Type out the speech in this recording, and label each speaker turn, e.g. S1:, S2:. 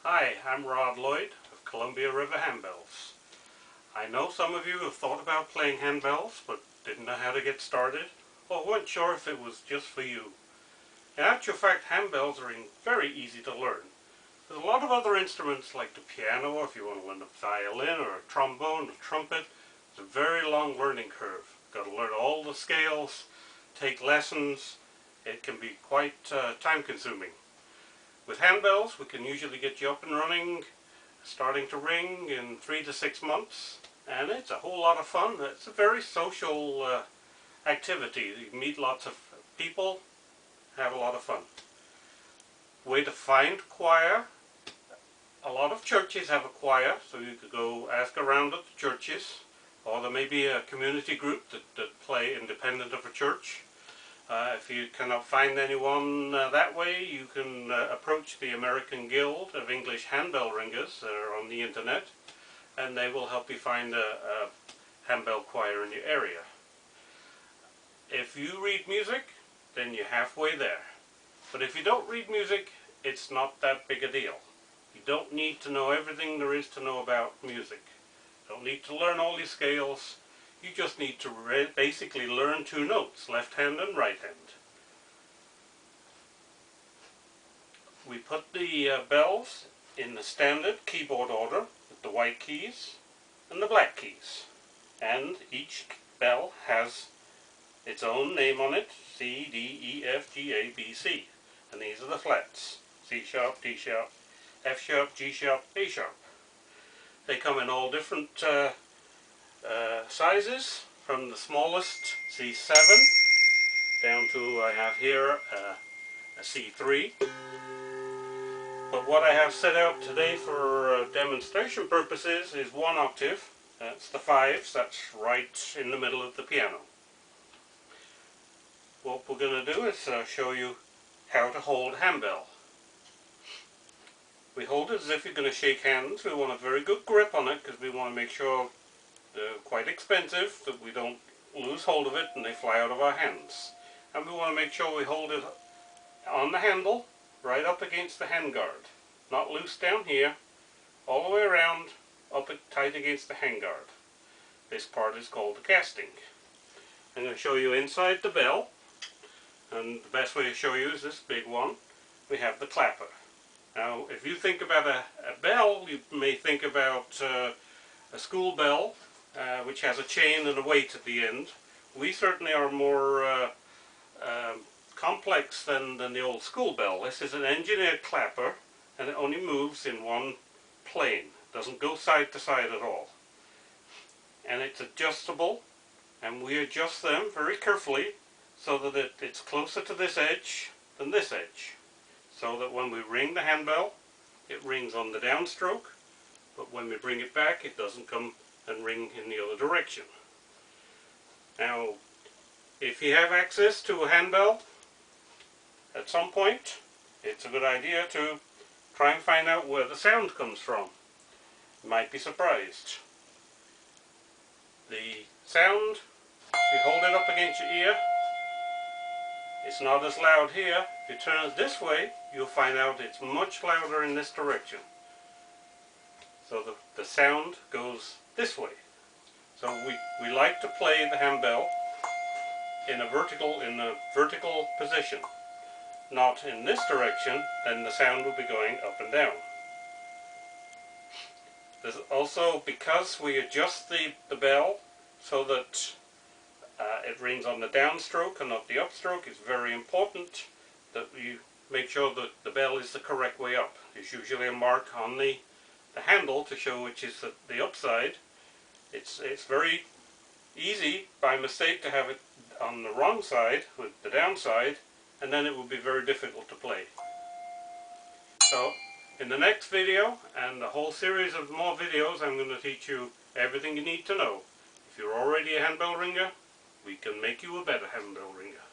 S1: Hi, I'm Lloyd of Columbia River Handbells. I know some of you have thought about playing handbells but didn't know how to get started or weren't sure if it was just for you. In actual fact, handbells are very easy to learn. There's a lot of other instruments like the piano, or if you want to learn a violin or a trombone or trumpet. It's a very long learning curve. You've got to learn all the scales, take lessons. It can be quite time consuming. With handbells, we can usually get you up and running, starting to ring in 3 to 6 months, and it's a whole lot of fun. It's a very social activity. You meet lots of people, have a lot of fun. Way to find choir. A lot of churches have a choir, so you could go ask around at the churches, or there may be a community group that play independent of a church. If you cannot find anyone that way, you can approach the American Guild of English Handbell Ringers that are on the internet, and they will help you find a handbell choir in your area. If you read music, then you're halfway there. But if you don't read music, it's not that big a deal. You don't need to know everything there is to know about music. You don't need to learn all these scales. You just need to basically learn 2 notes, left hand and right hand. We put the bells in the standard keyboard order with the white keys and the black keys. And each bell has its own name on it, C, D, E, F, G, A, B, C. And these are the flats, C sharp, D sharp, F sharp, G sharp, A sharp. They come in all different sizes, from the smallest C7 down to, I have here a C3. But what I have set out today for demonstration purposes is 1 octave. That's the 5s, that's right in the middle of the piano. What we're going to do is show you how to hold handbell. We hold it as if you're going to shake hands. We want a very good grip on it because we want to make sure they're quite expensive, that we don't lose hold of it and they fly out of our hands. And we want to make sure we hold it on the handle, right up against the handguard. Not loose down here, all the way around, up tight against the handguard. This part is called the casting. I'm going to show you inside the bell, and the best way to show you is this big one. We have the clapper. Now, if you think about a bell, you may think about a school bell, which has a chain and a weight at the end. We certainly are more complex than the old school bell. This is an engineered clapper, and it only moves in one plane. It doesn't go side to side at all. And it's adjustable, and we adjust them very carefully so that it's closer to this edge than this edge. So that when we ring the handbell, it rings on the downstroke, but when we bring it back, it doesn't come and ring in the other direction. Now, if you have access to a handbell at some point, it's a good idea to try and find out where the sound comes from. You might be surprised. The sound, if you hold it up against your ear, it's not as loud here. If you turn it this way, you'll find out it's much louder in this direction. So the sound goes this way. So we like to play the handbell in a vertical position. Not in this direction, then the sound will be going up and down. There's also, because we adjust the bell so that it rings on the downstroke and not the upstroke, it's very important that you make sure that the bell is the correct way up. There's usually a mark on the handle to show which is the upside. It's very easy by mistake to have it on the wrong side, with the downside, and then it will be very difficult to play. So, in the next video, and a whole series of more videos, I'm going to teach you everything you need to know. If you're already a handbell ringer, we can make you a better handbell ringer.